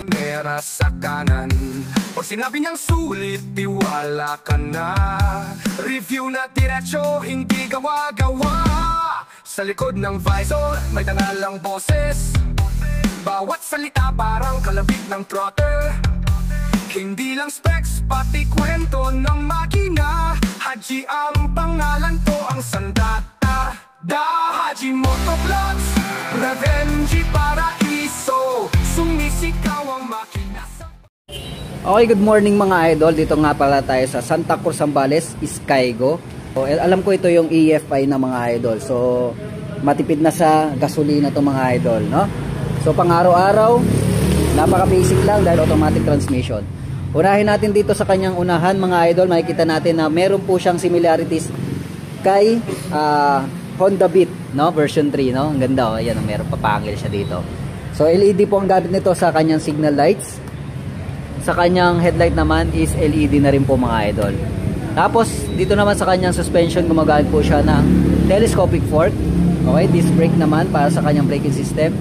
kamera sa kanan. Pag sinabi niyang sulit, tiwala ka na. Review na diretso, hindi gawa-gawa. Sa likod ng visor, may tangalang boses. Bawat salita parang kalabit ng throttle. Hindi lang specs, pati kwento ng makina. Haji ang pangalan to, ang sandata. Da Haji Motovlogs, Revenge Paraiso. Sumisigaw ang makina. Okay, good morning mga idol. Dito nga pala tayo sa Santa Cruz, Zambales, Skygo. So, alam ko ito yung EFI na mga idol. So, matipid na sa gasolina to mga idol, no? So, pang araw-araw, napaka-basic lang dahil automatic transmission. Unahin natin dito sa kanyang unahan mga idol. Makikita natin na meron po siyang similarities kay Honda Beat, no? Version 3, no? Ang ganda, oh. Ayan, meron papangil siya dito. So, LED po ang gamit nito sa kanyang signal lights. Sa kanyang headlight naman is LED na rin po mga idol. Tapos, dito naman sa kanyang suspension, gumagamit po siya ng telescopic fork. Okay, disc brake naman para sa kanyang braking system.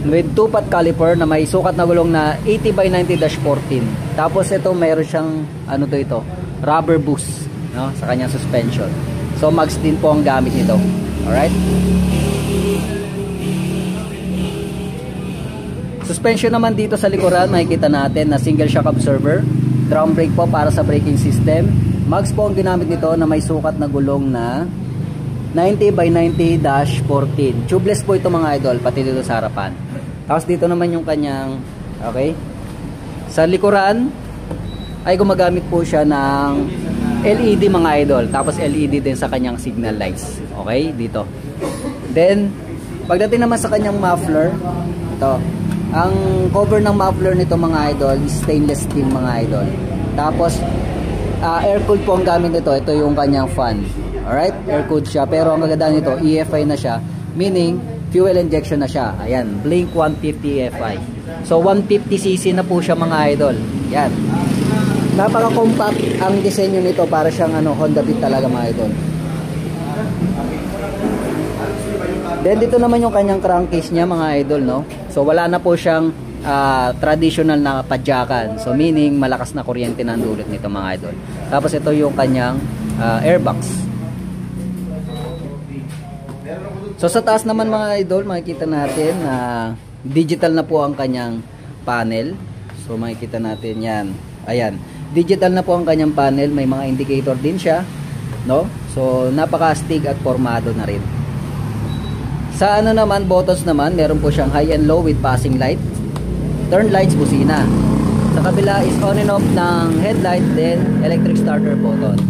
With 2-pot caliper na may sukat na gulong na 80/90-14. Tapos ito mayroon siyang ano to ito, rubber boost, no, sa kanyang suspension. So mags din po ang gamit nito. Alright? Suspension naman dito sa likuran, makikita natin na single shock absorber, drum brake po para sa braking system. Mags po ang ginamit nito na may sukat na gulong na 90/90-14. Tubeless po ito mga idol, pati dito sa harapan. Tapos dito naman yung kanyang, okay, sa likuran ay gumagamit po siya ng LED mga idol. Tapos LED din sa kanyang signal lights. Okay, dito. Then, pagdating naman sa kanyang muffler, ito, ang cover ng muffler nito mga idol is stainless steel mga idol. Tapos, air-cooled po ang gamit nito. Ito yung kanyang fan. Alright, air-cooled siya. Pero ang kagandahan nito, EFI na siya. Meaning, fuel injection na siya. Ayan, Blink 150 EFI. So, 150cc na po siya mga idol. Yan. Napaka-compact ang disenyo nito para siyang Honda Beat talaga mga idol. Then, dito naman yung kanyang crankcase niya mga idol, no? So, wala na po siyang traditional na padyakan. So, meaning, malakas na kuryente na ang dulot nito mga idol. Tapos, ito yung kanyang airbox. So sa taas naman mga idol, makikita natin na digital na po ang kanyang panel. So makikita natin yan. Ayan, digital na po ang kanyang panel. May mga indicator din siya, no? So napaka-astig at formado na rin. Sa naman, buttons naman, meron po siyang high and low with passing light, turn lights, busina. Sa kabila is on and off ng headlight, then electric starter button.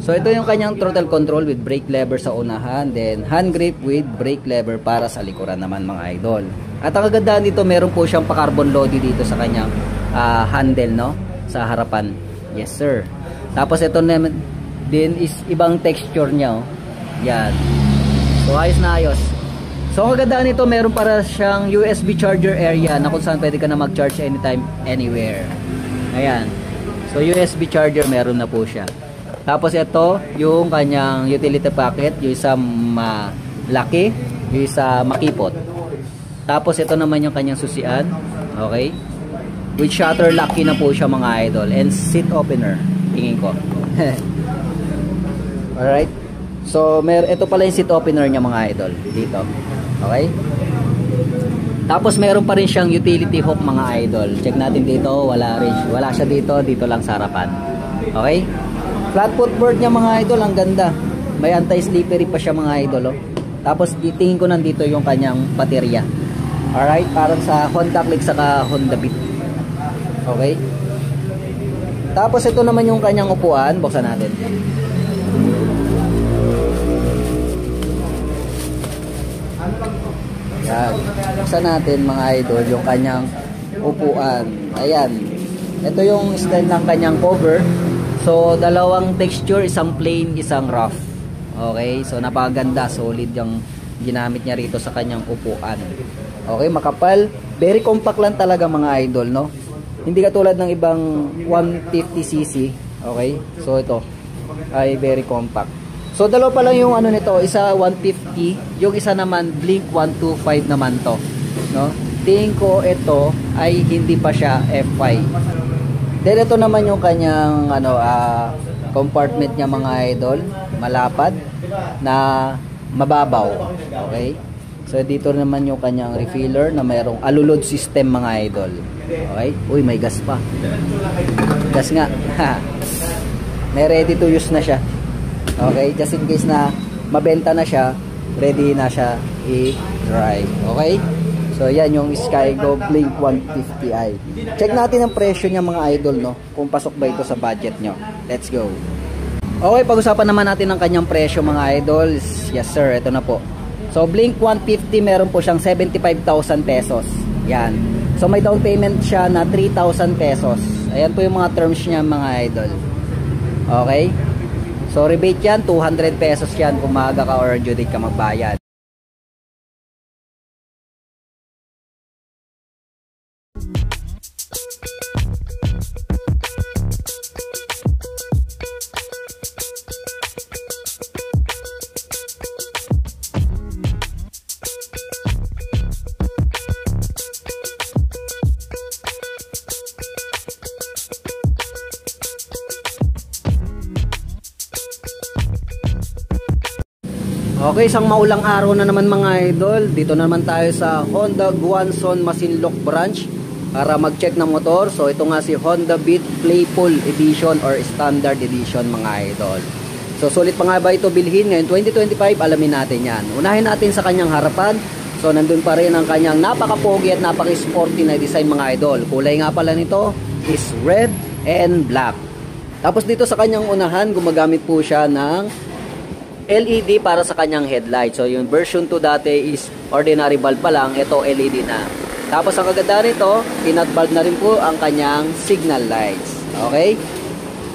So ito yung kanyang throttle control with brake lever sa unahan, then hand grip with brake lever para sa likuran naman mga idol. At ang kagandahan dito, meron po siyang pa-carbon lodi dito sa kanyang handle, no, sa harapan. Yes sir. Tapos ito naman din is ibang texture niya, oh. Yan. So ayos na ayos. So ang kagandahan nito, meron para siyang USB charger area na kung saan pwede ka na mag-charge anytime, anywhere. Ayan. So USB charger meron na po siya. Tapos ito, yung kanyang utility packet, yung isa malaki, yung isa makipot. Tapos ito naman yung kanyang susian, okay? With shutter lock na po siya mga idol, and seat opener, tingin ko. Alright? So, ito pala yung seat opener niya mga idol, dito. Okay? Tapos meron pa rin siyang utility hook mga idol. Check natin dito, wala siya dito lang sa harapan. Okay? Flat footboard niya mga idol, ang ganda. May anti-slippery pa siya mga idol, oh. Tapos tingin ko nandito yung kanyang baterya. Alright, parang sa Honda Click saka Honda Beat. Okay. Tapos ito naman yung kanyang upuan, buksan natin. Yan. Buksan natin mga idol yung kanyang upuan. Ayan. Ito yung style ng kanyang cover. So, dalawang texture, isang plain, isang rough. Okay, so napakaganda, solid yung ginamit niya rito sa kanyang upuan. Okay, makapal, very compact lang talaga mga idol, no? Hindi katulad ng ibang 150cc. Okay, so ito ay very compact. So, dalawa pa lang yung nito, isa 150, yung isa naman Blink 125 naman to, no? tingin ko ito ay hindi pa siya F5. Then ito naman yung kanyang compartment niya mga idol, malapad na mababaw. Okay? So dito naman yung kanyang refiller na mayroong alulod system mga idol. Okay? Uy, may gas pa. Gas nga. May ready to use na siya. Okay? Just in case na mabenta na siya, ready na siya i-drive. Okay? So yan yung Skygo Blink 150i. Check natin ang presyo niya mga idol, no? Kung pasok ba ito sa budget nyo. Let's go. Okay, pag-usapan naman natin ang kanyang presyo mga idol. Yes sir, ito na po. So Blink 150 meron po siyang 75,000 pesos. Yan. So may down payment siya na 3,000 pesos. Ayan po yung mga terms niya mga idol. Okay? So rebate yan, 200 pesos yan kung maaga ka or due date ka magbayad. Okay, isang maulang araw na naman mga idol. Dito naman tayo sa Honda Guanzon Masinloc branch para mag-check ng motor. So ito nga si Honda Beat Playful Edition or Standard Edition mga idol. So sulit pa nga ba ito bilhin ngayon 2025? Alamin natin yan. Unahin natin sa kanyang harapan. So nandun pa rin ang kanyang napaka-pogi at napaka-sporty na design mga idol. Kulay nga pala nito is red and black. Tapos dito sa kanyang unahan, gumagamit po siya ng LED para sa kanyang headlight. So yung version 2 dati is ordinary bulb pa lang, ito LED na. Tapos ang kagandahan nito, pinat bulb na rin po ang kanyang signal lights. Okay?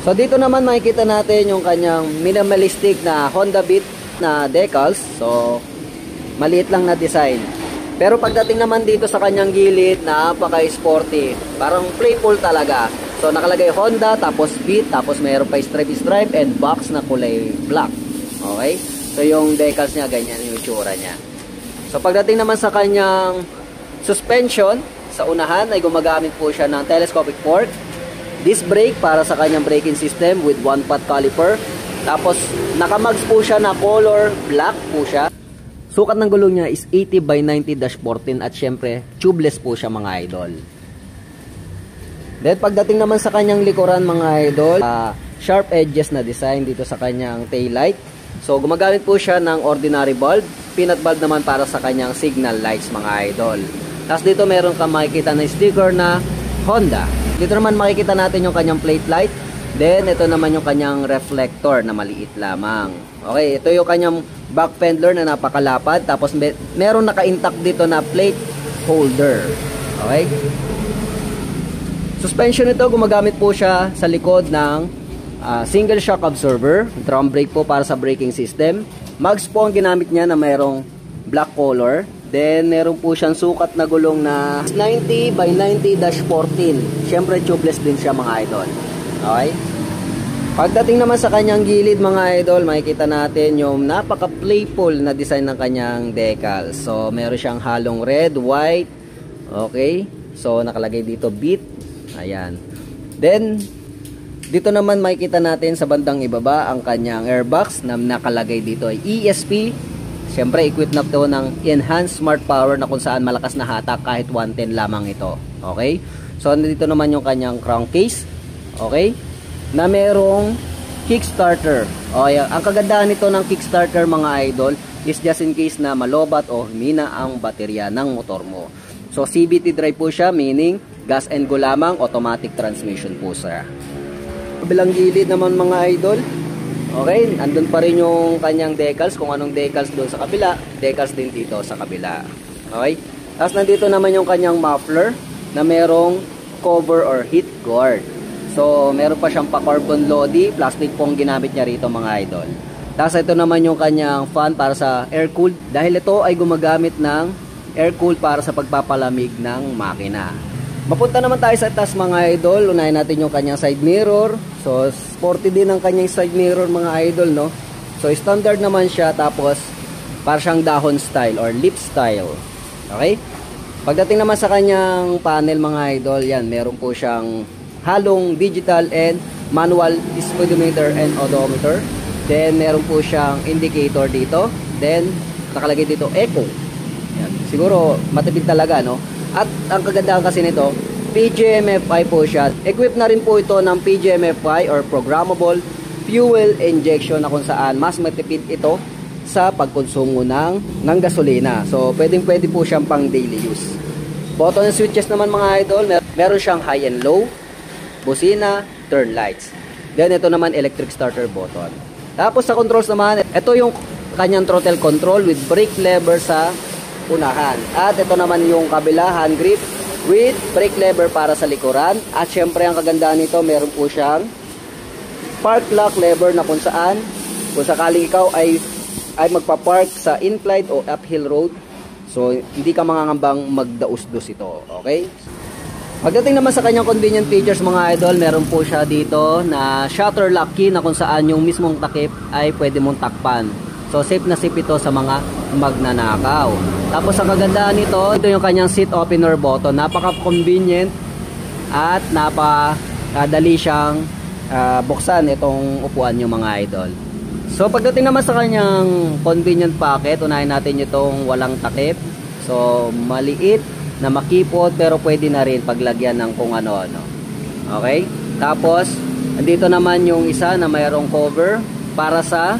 So dito naman makikita natin yung kanyang minimalistic na Honda Beat na decals. So maliit lang na design. Pero pagdating naman dito sa kanyang gilid, napaka-sporty. Parang playful talaga. So nakalagay Honda, tapos Beat, tapos mayroon pa stripe and box na kulay black. Okay? So yung decals niya, ganyan yung itsura niya. So pagdating naman sa kanyang suspension, sa unahan ay gumagamit po siya ng telescopic fork. Disc brake para sa kanyang braking system with 1-pot caliper. Tapos nakamags po siya na color black po siya. Sukat ng gulong niya is 80/90-14 at syempre tubeless po siya mga idol. Then pagdating naman sa kanyang likuran mga idol, sharp edges na design dito sa kanyang taillight. So gumagamit po siya ng ordinary bulb, peanut bulb naman para sa kanyang signal lights mga idol. Tapos dito meron kang makikita na sticker na Honda. Dito naman makikita natin yung kanyang plate light. Then ito naman yung kanyang reflector na maliit lamang. Okay, ito yung kanyang back fender na napakalapad. Tapos meron naka-intact dito na plate holder. Okay? Suspension nito, gumagamit po siya sa likod ng single shock absorber, drum brake po para sa braking system. Mags po ang ginamit niya na mayroong black color. Then meron po siyang sukat na gulong na 90/90-14. Syempre tubeless din siya mga idol. Okay? Pagdating naman sa kanyang gilid mga idol, makikita natin yung napaka-playful na design ng kanyang decal. So meron siyang halong red, white. Okay? So nakalagay dito Beat. Ayan. Then dito naman makikita natin sa bandang ibaba ang kanyang airbox na nakalagay dito ay ESP. Siyempre equipped na ito ng enhanced smart power na kung saan malakas na hatak kahit 110 lamang ito. Okay? So dito naman yung kanyang crankcase. Okay? Na merong kickstarter. Okay, ang kagandahan nito ng kickstarter mga idol is just in case na malobat o humina ang baterya ng motor mo. So CVT drive po siya, meaning gas and go lamang, automatic transmission po siya. Kabilang gilid naman mga idol, okay, andun pa rin yung kanyang decals. Kung anong decals doon sa kabila, decals din dito sa kabila. Okay, tapos nandito naman yung kanyang muffler na merong cover or heat guard. So meron pa siyang pa-carbon lodi, plastic pong ginamit niya rito mga idol. Tapos ito naman yung kanyang fan para sa air cooled, dahil ito ay gumagamit ng air cooled para sa pagpapalamig ng makina. Mapunta naman tayo sa taas mga idol. Unahin natin yung kanyang side mirror. So sporty din ang kanyang side mirror mga idol, no? So standard naman siya, tapos para siyang dahon style or lip style. Okay? Pagdating naman sa kanyang panel mga idol, yan, meron po siyang halong digital and manual speedometer and odometer. Then meron po siyang indicator dito. Then nakalagay dito echo. Yan. Siguro matipid talaga, no? At ang kagandahan kasi nito, PGMFI po siya. Equipped na rin po ito ng PGMFI or programmable fuel injection na kung saan mas matipid ito sa pagkonsumo ng gasolina. So pwede po siyang pang daily use. Button and switches naman mga idol, meron siyang high and low, busina, turn lights. Then ito naman electric starter button. Tapos sa controls naman, ito yung kanyang throttle control with brake lever sa unahan. At ito naman yung kabila, hand grip with brake lever para sa likuran. At syempre ang kagandahan nito, meron po siyang park lock lever na kung saan kung sakaling ikaw ay magpa-park sa inclined o uphill road, so hindi ka mangangambang magdaus-dus ito. Okay? Pagdating naman sa kanyang convenient features mga idol, meron po siya dito na shutter lock key na kung saan yung mismong takip ay pwede mong takpan. So safe na safe ito sa mga magnanakaw. Tapos ang kagandahan nito, ito yung kanyang seat opener button. Napaka-convenient at napakadali siyang buksan itong upuan yung mga idol. So pagdating naman sa kanyang convenient pocket, unahin natin itong walang takip. So maliit na makipot pero pwede na rin paglagyan ng kung ano-ano. Okay? Tapos andito naman yung isa na mayroong cover para sa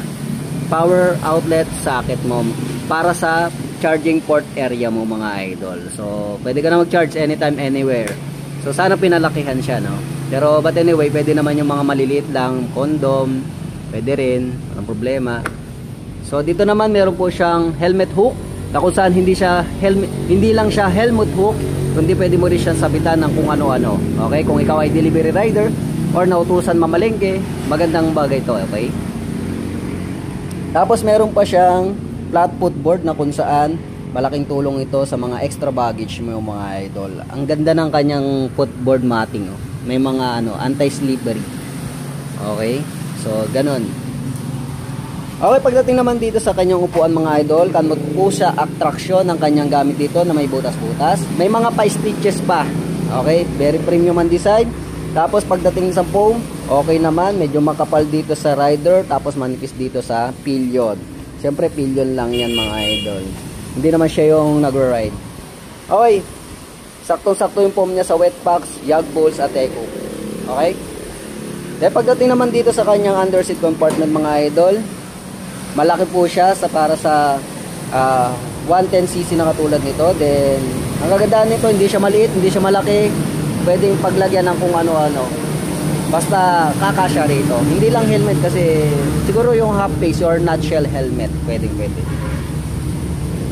power outlet socket mo, para sa charging port area mo mga idol. So pwede ka na mag-charge anytime anywhere. So sana pinalakihan siya, no? Pero but anyway, pwede naman yung mga maliliit lang, condom, pwede rin, walang problema. So dito naman meron po siyang helmet hook na kung saan hindi lang siya helmet hook, kundi pwede mo rin siya sabitan ng kung ano-ano. Okay? Kung ikaw ay delivery rider or nautusan mamalengke, magandang bagay ito. Okay? Tapos meron pa siyang flat footboard na kung saan malaking tulong ito sa mga extra baggage mo mga idol. Ang ganda ng kanyang footboard matting. Oh. May mga anti-slippery. Okay? So, ganun. Okay, pagdating naman dito sa kanyang upuan mga idol, kanot po siya attraction ng kanyang gamit dito na may butas-butas. May mga pa-stitches pa. Okay, very premium ang design. Tapos pagdating sa foam, okay naman, medyo makapal dito sa rider, tapos manipis dito sa pillion. Siyempre pillion lang yan mga idol. Hindi naman siya yung nag-ride. Okay, saktong-sakto yung foam niya sa wet packs, yag bolts at echo. Okay? Then pagdating naman dito sa kanyang underseat compartment mga idol, malaki po siya para sa 110cc na katulad nito. Then ang kagandahan nito, hindi siya maliit, hindi siya malaki. Pwedeng paglagyan ng kung ano-ano. Basta kakasya rito. Hindi lang helmet kasi siguro yung half face or nutshell helmet, pwede.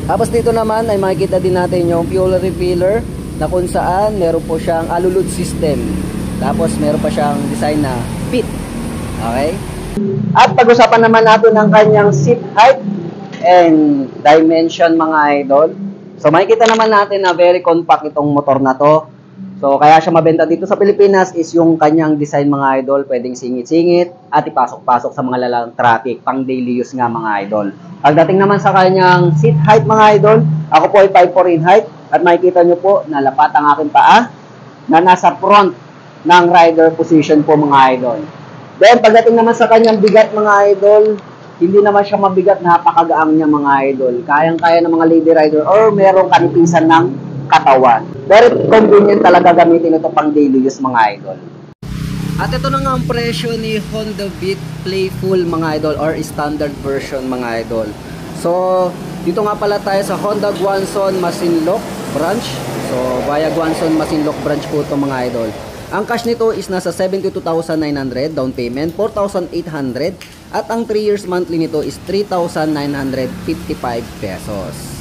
Tapos dito naman ay makikita din natin yung fuel refiller na kung saan meron po siyang alulud system. Tapos meron pa siyang design na fit. Okay? At pag-usapan naman natin ang kanyang seat height and dimension mga idol. So makikita naman natin na very compact itong motor na to. So kaya siya mabenta dito sa Pilipinas is yung kanyang design mga idol. Pwedeng singit-singit at ipasok-pasok sa mga lalang traffic. Pang daily use nga mga idol. Pagdating naman sa kanyang seat height mga idol, ako po ay 5'4" in height. At makikita nyo po na lapat ang aking paa na nasa front ng rider position po mga idol. Then pagdating naman sa kanyang bigat mga idol, hindi naman siya mabigat, napakagaang niya mga idol. Kayang-kaya ng mga lady rider or merong kanipisan ng katawan. Very convenient talaga gamitin ito pang daily use mga idol. At ito na nga ang presyo ni Honda Beat Playful mga idol or standard version mga idol. So dito nga pala tayo sa Honda Guangzhou Masinloc branch. So via Guangzhou Masinloc branch po ito mga idol. Ang cash nito is nasa 72,900 down payment, 4,800 at ang 3 years monthly nito is 3,955 pesos.